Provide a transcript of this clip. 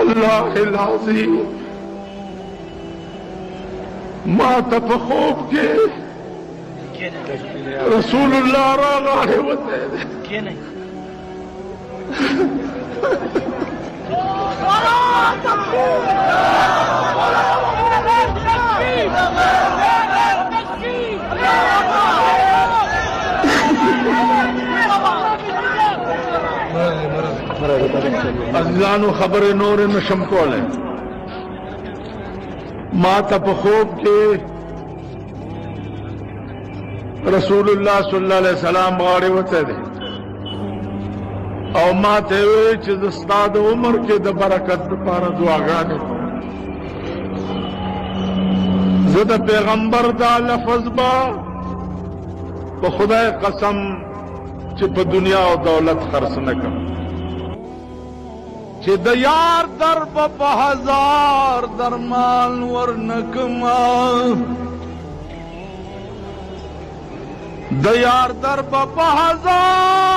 वल्लाहिल अज़ीम मां तब खूब के रसूलुल्लाह रागाड़े होते अज़ीज़ानो खबर नूर में शमकोल है मां तब खूब के रसूलुल्लाह सल्लल्लाहु अलैहि वसल्लम गाड़े होते थे और मां थे उस्ताद उमर के द बरकत पारा दुआगाने ज़द पैगंबर दा लफ्ज़ बा तो खुदा कसम चिप दुनिया और दौलत खर्च न कर चे द यार दर हजार दरमान वर नकमा द यार दर हजार